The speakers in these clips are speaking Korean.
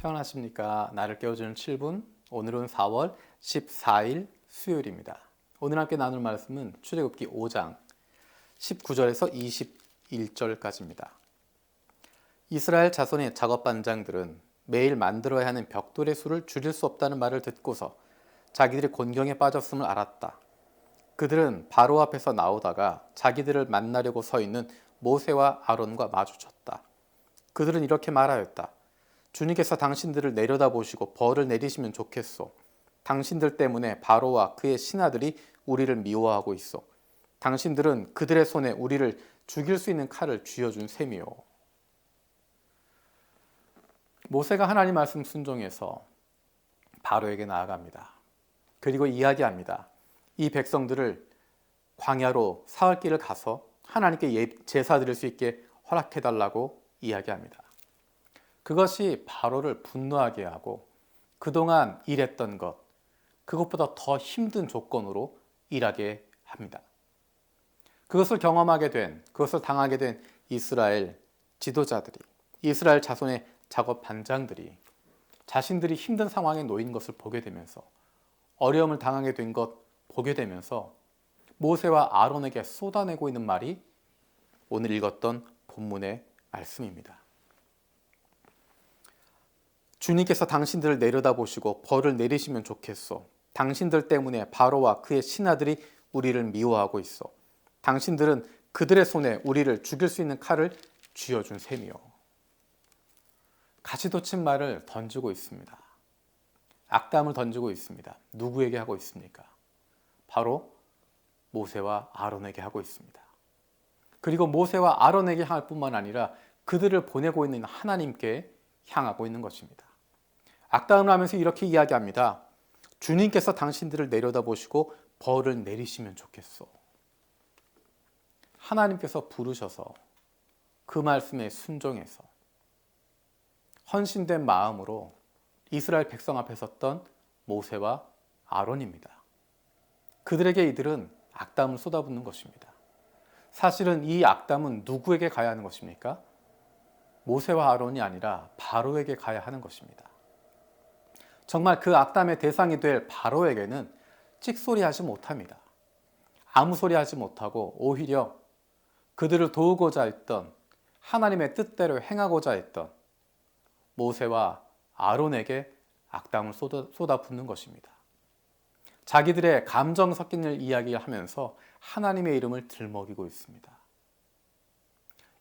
평안하십니까? 나를 깨워주는 7분. 오늘은 4월 14일 수요일입니다. 오늘 함께 나눌 말씀은 출애굽기 5장 19절에서 21절까지입니다. 이스라엘 자손의 작업 반장들은 매일 만들어야 하는 벽돌의 수를 줄일 수 없다는 말을 듣고서 자기들이 곤경에 빠졌음을 알았다. 그들은 바로 앞에서 나오다가 자기들을 만나려고 서 있는 모세와 아론과 마주쳤다. 그들은 이렇게 말하였다. 주님께서 당신들을 내려다보시고 벌을 내리시면 좋겠소. 당신들 때문에 바로와 그의 신하들이 우리를 미워하고 있어. 당신들은 그들의 손에 우리를 죽일 수 있는 칼을 쥐어준 셈이요. 모세가 하나님 말씀 순종해서 바로에게 나아갑니다. 그리고 이야기합니다. 이 백성들을 광야로 사흘 길을 가서 하나님께 제사 드릴 수 있게 허락해달라고 이야기합니다. 그것이 바로를 분노하게 하고 그동안 일했던 것, 그것보다 더 힘든 조건으로 일하게 합니다. 그것을 경험하게 된, 그것을 당하게 된 이스라엘 지도자들이, 이스라엘 자손의 작업 반장들이 자신들이 힘든 상황에 놓인 것을 보게 되면서 어려움을 당하게 된 것 보게 되면서 모세와 아론에게 쏟아내고 있는 말이 오늘 읽었던 본문의 말씀입니다. 주님께서 당신들을 내려다보시고 벌을 내리시면 좋겠소. 당신들 때문에 바로와 그의 신하들이 우리를 미워하고 있어. 당신들은 그들의 손에 우리를 죽일 수 있는 칼을 쥐어준 셈이요. 가시돋친 말을 던지고 있습니다. 악담을 던지고 있습니다. 누구에게 하고 있습니까? 바로 모세와 아론에게 하고 있습니다. 그리고 모세와 아론에게 향할 뿐만 아니라 그들을 보내고 있는 하나님께 향하고 있는 것입니다. 악담을 하면서 이렇게 이야기합니다. 주님께서 당신들을 내려다보시고 벌을 내리시면 좋겠소. 하나님께서 부르셔서 그 말씀에 순종해서 헌신된 마음으로 이스라엘 백성 앞에 섰던 모세와 아론입니다. 그들에게 이들은 악담을 쏟아붓는 것입니다. 사실은 이 악담은 누구에게 가야 하는 것입니까? 모세와 아론이 아니라 바로에게 가야 하는 것입니다. 정말 그 악담의 대상이 될 바로에게는 찍소리하지 못합니다. 아무 소리 하지 못하고 오히려 그들을 도우고자 했던 하나님의 뜻대로 행하고자 했던 모세와 아론에게 악담을 쏟아붓는 것입니다. 자기들의 감정 섞인 일 이야기하면서 하나님의 이름을 들먹이고 있습니다.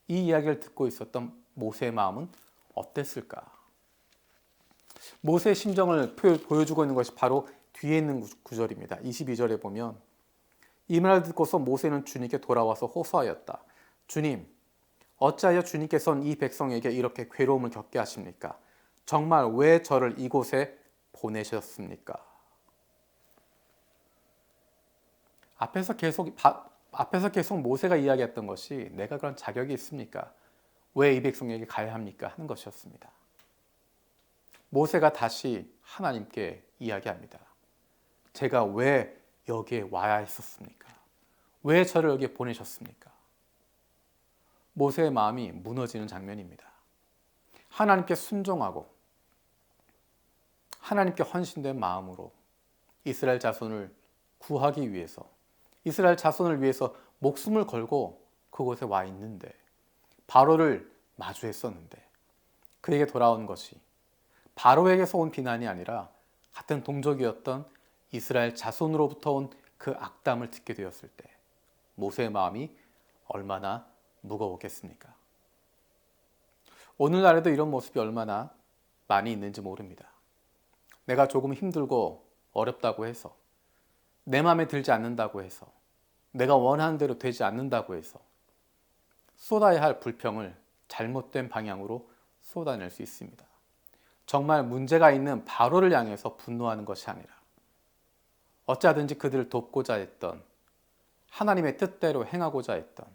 이 이야기를 듣고 있었던 모세의 마음은 어땠을까? 모세의 심정을 보여주고 있는 것이 바로 뒤에 있는 구절입니다. 22절에 보면 이 말을 듣고서 모세는 주님께 돌아와서 호소하였다. 주님, 어찌하여 주님께서는 이 백성에게 이렇게 괴로움을 겪게 하십니까? 정말 왜 저를 이곳에 보내셨습니까? 앞에서 계속 모세가 이야기했던 것이 내가 그런 자격이 있습니까? 왜 이 백성에게 가야 합니까? 하는 것이었습니다. 모세가 다시 하나님께 이야기합니다. 제가 왜 여기에 와야 했었습니까? 왜 저를 여기에 보내셨습니까? 모세의 마음이 무너지는 장면입니다. 하나님께 순종하고 하나님께 헌신된 마음으로 이스라엘 자손을 구하기 위해서 이스라엘 자손을 위해서 목숨을 걸고 그곳에 와 있는데 바로를 마주했었는데 그에게 돌아온 것이 바로에게서 온 비난이 아니라 같은 동족이었던 이스라엘 자손으로부터 온 그 악담을 듣게 되었을 때 모세의 마음이 얼마나 무거웠겠습니까? 오늘날에도 이런 모습이 얼마나 많이 있는지 모릅니다. 내가 조금 힘들고 어렵다고 해서 내 마음에 들지 않는다고 해서 내가 원하는 대로 되지 않는다고 해서 쏟아야 할 불평을 잘못된 방향으로 쏟아낼 수 있습니다. 정말 문제가 있는 바로를 향해서 분노하는 것이 아니라 어찌하든지 그들을 돕고자 했던 하나님의 뜻대로 행하고자 했던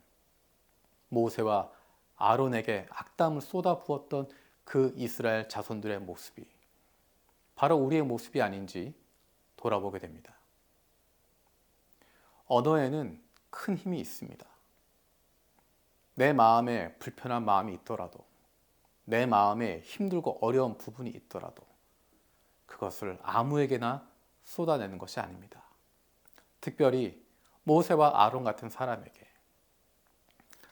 모세와 아론에게 악담을 쏟아부었던 그 이스라엘 자손들의 모습이 바로 우리의 모습이 아닌지 돌아보게 됩니다. 언어에는 큰 힘이 있습니다. 내 마음에 불편한 마음이 있더라도 내 마음에 힘들고 어려운 부분이 있더라도 그것을 아무에게나 쏟아내는 것이 아닙니다. 특별히 모세와 아론 같은 사람에게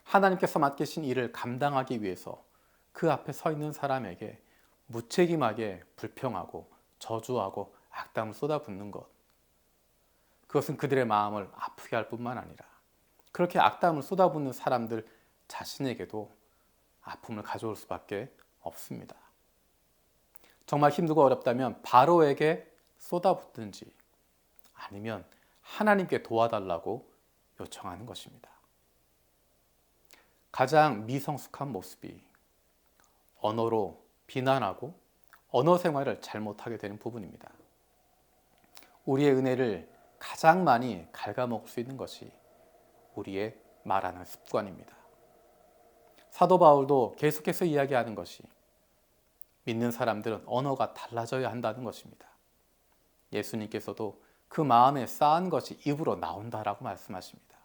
하나님께서 맡기신 일을 감당하기 위해서 그 앞에 서 있는 사람에게 무책임하게 불평하고 저주하고 악담을 쏟아붓는 것, 그것은 그들의 마음을 아프게 할 뿐만 아니라 그렇게 악담을 쏟아붓는 사람들 자신에게도 아픔을 가져올 수밖에 없습니다. 정말 힘들고 어렵다면 바로에게 쏟아붓든지 아니면 하나님께 도와달라고 요청하는 것입니다. 가장 미성숙한 모습이 언어로 비난하고 언어 생활을 잘못하게 되는 부분입니다. 우리의 은혜를 가장 많이 갉아먹을 수 있는 것이 우리의 말하는 습관입니다. 사도 바울도 계속해서 이야기하는 것이 믿는 사람들은 언어가 달라져야 한다는 것입니다. 예수님께서도 그 마음에 쌓은 것이 입으로 나온다라고 말씀하십니다.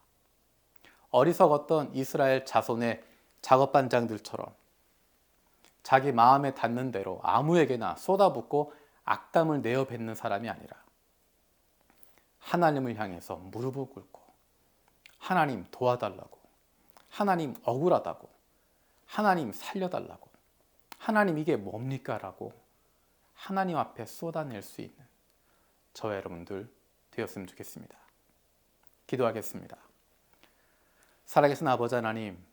어리석었던 이스라엘 자손의 작업반장들처럼 자기 마음에 닿는 대로 아무에게나 쏟아붓고 악담을 내어 뱉는 사람이 아니라 하나님을 향해서 무릎을 꿇고 하나님 도와달라고, 하나님 억울하다고, 하나님 살려달라고, 하나님 이게 뭡니까? 라고 하나님 앞에 쏟아낼 수 있는 저와 여러분들 되었으면 좋겠습니다. 기도하겠습니다. 살아계신 아버지 하나님,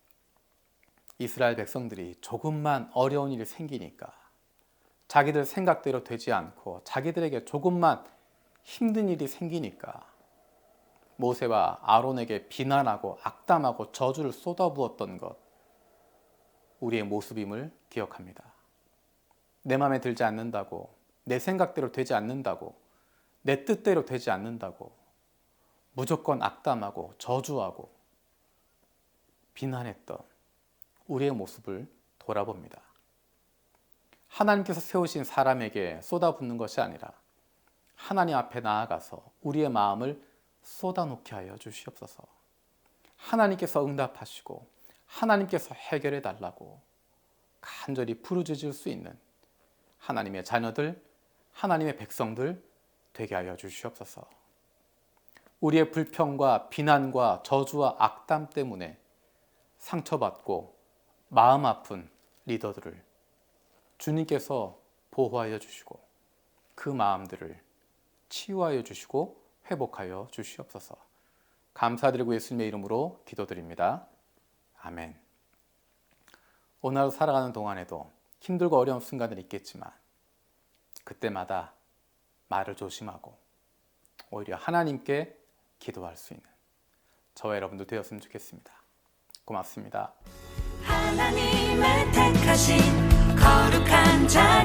이스라엘 백성들이 조금만 어려운 일이 생기니까 자기들 생각대로 되지 않고 자기들에게 조금만 힘든 일이 생기니까 모세와 아론에게 비난하고 악담하고 저주를 쏟아부었던 것, 우리의 모습임을 기억합니다. 내 마음에 들지 않는다고, 내 생각대로 되지 않는다고, 내 뜻대로 되지 않는다고 무조건 악담하고 저주하고 비난했던 우리의 모습을 돌아봅니다. 하나님께서 세우신 사람에게 쏟아붓는 것이 아니라 하나님 앞에 나아가서 우리의 마음을 쏟아놓게 하여 주시옵소서. 하나님께서 응답하시고 하나님께서 해결해 달라고 간절히 부르짖을 수 있는 하나님의 자녀들, 하나님의 백성들 되게 하여 주시옵소서. 우리의 불평과 비난과 저주와 악담 때문에 상처받고 마음 아픈 리더들을 주님께서 보호하여 주시고 그 마음들을 치유하여 주시고 회복하여 주시옵소서. 감사드리고 예수님의 이름으로 기도드립니다. 아멘. 오늘 하루 살아가는 동안에도 힘들고 어려운 순간들이 있겠지만 그때마다 말을 조심하고 오히려 하나님께 기도할 수 있는 저와 여러분도 되었으면 좋겠습니다. 고맙습니다. 하나님의 택하신 거룩한 자